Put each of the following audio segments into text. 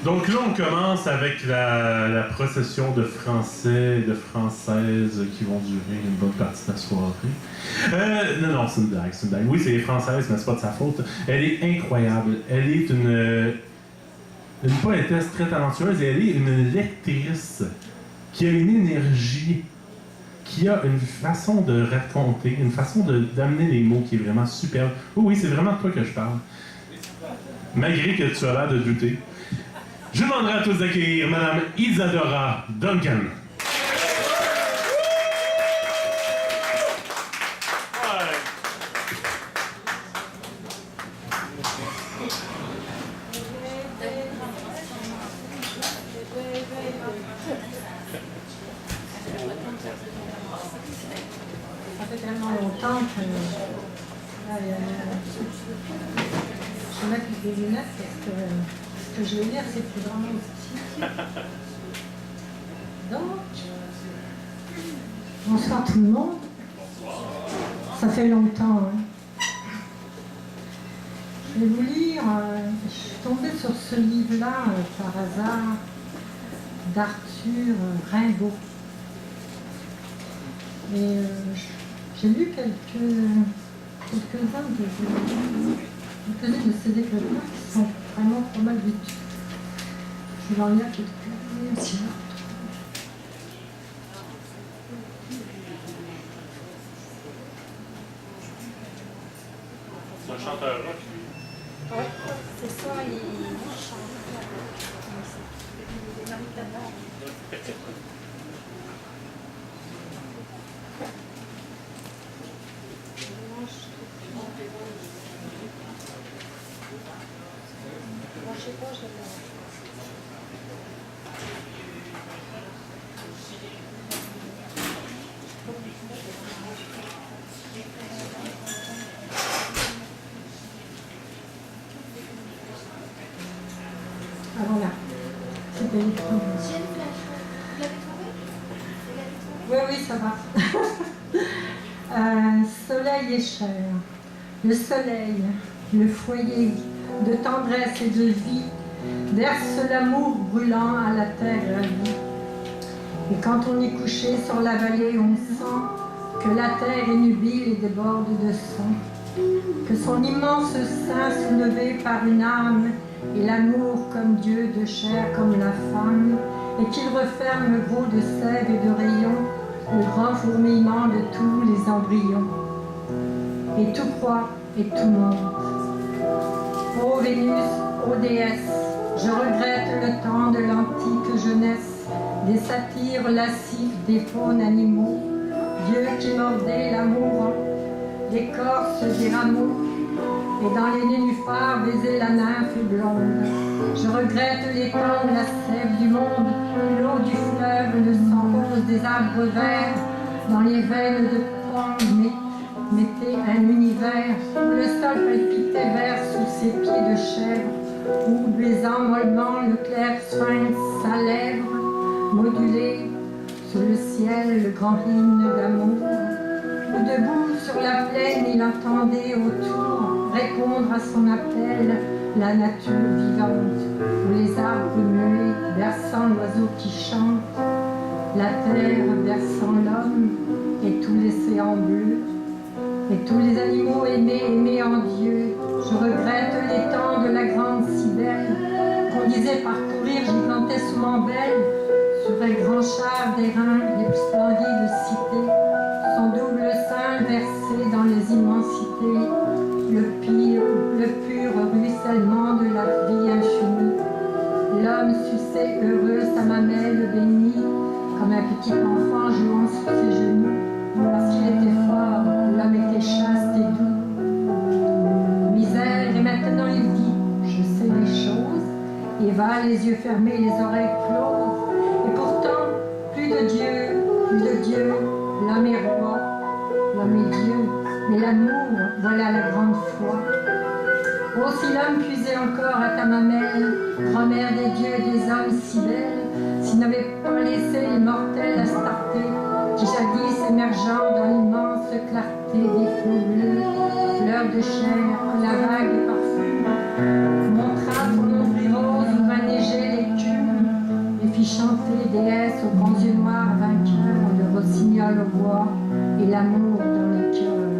Donc là, on commence avec la procession de Français et de Françaises qui vont durer une bonne partie de la soirée. Non, c'est une blague, c'est une blague. Oui, c'est les Françaises, mais c'est pas de sa faute. Elle est incroyable. Elle est une poétesse très talentueuse et elle est une lectrice qui a une énergie, qui a une façon de raconter, une façon d'amener les mots qui est vraiment superbe. Oui, c'est vraiment de toi que je parle. Malgré que tu as l'air de douter. Je demanderai à tous d'accueillir Madame Isadora Duncan. Ça fait tellement longtemps que je vais mettre des lunettes parce que ce que je vais lire, c'est plus vraiment aussi. Donc, bonsoir tout le monde. Ça fait longtemps. Hein. Je vais vous lire, je suis tombée sur ce livre-là par hasard d'Arthur Rimbaud. Et j'ai lu quelques-uns de ces développements qui sont vraiment pas mal du tout. Je vais en lire quelques-uns aussi. C'est un chanteur rock, lui. Oui, c'est ça, il chante. Il est Marie-Canard. Je sais pas, je l'ai. Ah voilà, c'était les premiers. Vous l'avez trouvé? Vous l'avez trouvé? Oui, ça va. Soleil et chair. Le soleil, le foyer de tendresse et de vie, verse l'amour brûlant à la terre ravie. Et quand on est couché sur la vallée, on sent que la terre est nubile et déborde de sang, que son immense sein soulevé par une âme et l'amour comme Dieu de chair comme la femme, et qu'il referme gros de sève et de rayons le grand fourmillement de tous les embryons. Et tout croît et tout monte. Ô Vénus, ô déesse, je regrette le temps de l'antique jeunesse, des satyres lascifs, des faunes animaux, dieux qui mordaient l'amour, l'écorce des rameaux, et dans les nénuphars baiser la nymphe blonde. Je regrette les temps de la sève du monde, l'eau du fleuve, le sang rose des arbres verts, dans les veines de pan mettez un univers où le sol palpitait vert sous ses pieds de chèvre, où baisant mollement le clair sphinx sa lèvre, modulé sous le ciel le grand hymne d'amour, où debout sur la plaine il entendait autour répondre à son appel la nature vivante, où les arbres muets berçant l'oiseau qui chante, la terre berçant l'homme et tout l'océan bleu, et tous les animaux aimés en Dieu. Je regrette les temps de la grande Cybèle, qu'on disait parcourir gigantesquement belle, sur un grand char d'airain les plus splendides cités, son double sein versé dans les immensités, le pur ruissellement de la vie infinie. L'homme suçait heureux sa mamelle bénie, comme un petit enfant jouant sur ses genoux, parce qu'il était fort, l'homme était chaste et doux. Misère, et maintenant il dit, je sais les choses, et va les yeux fermés, les oreilles closes, et pourtant, plus de Dieu, l'homme est roi, l'homme est Dieu, mais l'amour, voilà la grande foi. Oh, si l'homme puisait encore à ta mamelle, grand-mère des dieux et des hommes si belle, s'il n'avait pas laissé les mortels Astarté, qui jadis émergeant dans l'immense clarté des flots bleus, fleurs de chair, la vague de parfum, montra ton nombril rose où va neiger les chanter, déesse aux grands yeux noirs vainqueurs, le rossignol au bois et l'amour dans les cœurs.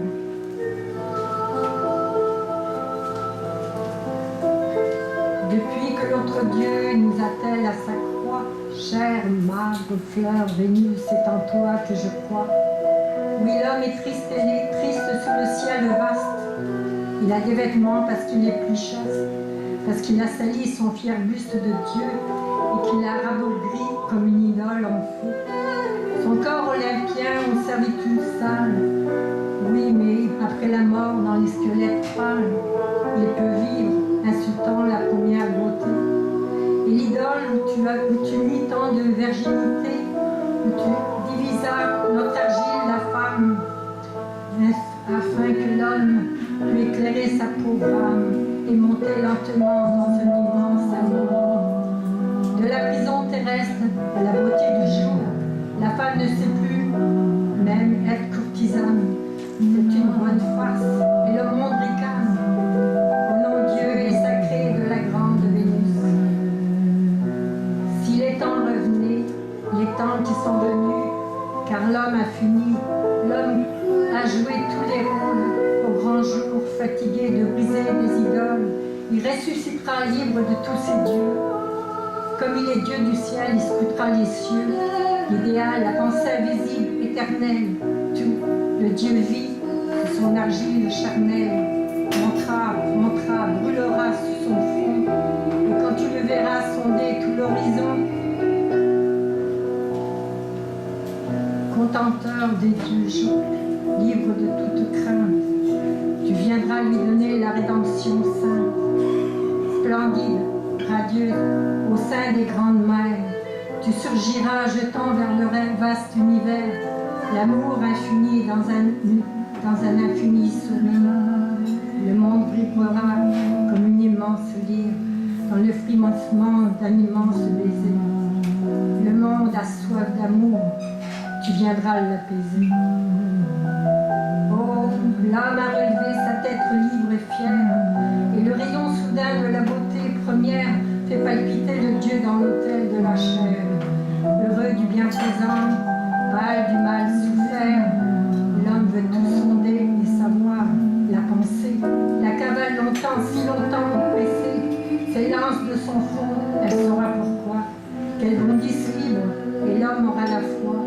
Depuis que l'autre Dieu nous attelle à sa croix, chère, magre, fleur, Vénus, c'est en toi que je crois. Oui, l'homme est triste sous le ciel vaste. Il a des vêtements parce qu'il est plus chaste, parce qu'il a sali son fier buste de Dieu et qu'il a rabougri comme une idole en feu. Son corps olympien aux servitudes sales. Oui, mais après la mort dans les squelettes pâles, il peut vivre, insultant la première beauté. Et l'idole où tu mis tant de virginité, où tu divisas notre argile, la femme, afin que l'homme pût éclairer sa pauvre âme et monter lentement dans un immense amour. De la prison terrestre à la beauté du jour, la femme ne sait plus même être courtisane. C'est une bonne farce et le monde ricane. Au nom Dieu et sacré de la grande Vénus. Si les temps revenaient, les temps qui sont venus, car l'homme a fini, l'homme a joué tous les rôles au grand jour, fatigué de briser des idoles. Il ressuscitera libre de tous ses dieux. Comme il est Dieu du ciel, il scrutera les cieux. L'idéal, la pensée invisible, éternelle, tout, le Dieu vit sous son argile charnelle, montera, brûlera sous son front, et quand tu le verras sonder tout l'horizon, contenteur des dieux, libre de toute crainte, tu viendras lui donner la rédemption sainte, splendide, radieuse, au sein des grandes mers. Tu surgiras jetant vers le rêve vaste univers l'amour infini dans un infini sourire. Le monde vibrera comme une immense lyre dans le frémissement d'un immense baiser. Le monde a soif d'amour, tu viendras l'apaiser. Oh, l'âme a relevé sa tête libre et fière, et le rayon soudain de la beauté première fait palpiter le Dieu dans l'autel de la chair. Heureux du bien présent, pâle du mal souffert, l'homme veut tout sonder et savoir la pensée. La cavale longtemps, si longtemps oppressée, s'élance de son fond, elle saura pourquoi. Qu'elle bondisse libre et l'homme aura la foi.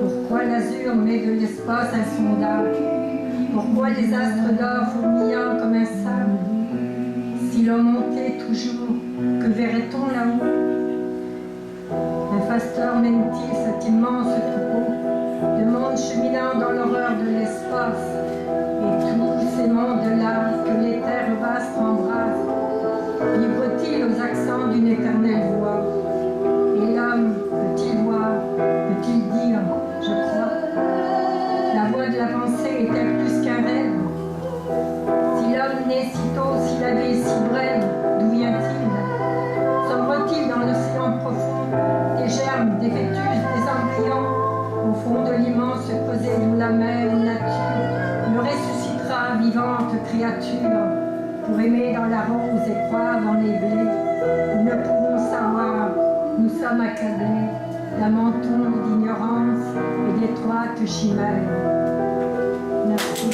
Pourquoi l'azur met de l'espace insondable? Pourquoi les astres d'or fourmillant comme un sable? Si l'homme montait toujours, que verrait-on là-haut? Un pasteur mène-t-il cet immense troupeau de mondes cheminant dans l'horreur de l'espace, et tous ces mondes-là que les terres vastes embrassent, vibre-t-il aux accents d'une éternelle voix? Et l'homme peut-il voir, peut-il dire, je crois? La voix de la pensée est-elle plus qu'un rêve? Si l'homme naît si tôt, si la vie est si brève, d'où vient-il? Sombre-t-il dans l'océan profond, des germes, des fœtus, des embryons, au fond de l'immense creuset d'où la mère nature le ressuscitera, vivante créature, pour aimer dans la rose et croire dans les blés? Nous ne pouvons savoir, nous sommes accablés, lamentons d'ignorance et d'étroites chimères. Merci.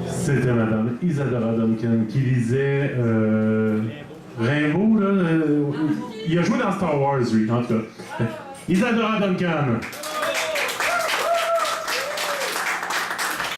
C'était Madame Isadora Duncan qui lisait Rimbaud. Là, il a joué dans Star Wars, lui, en tout cas. Isadora Duncan.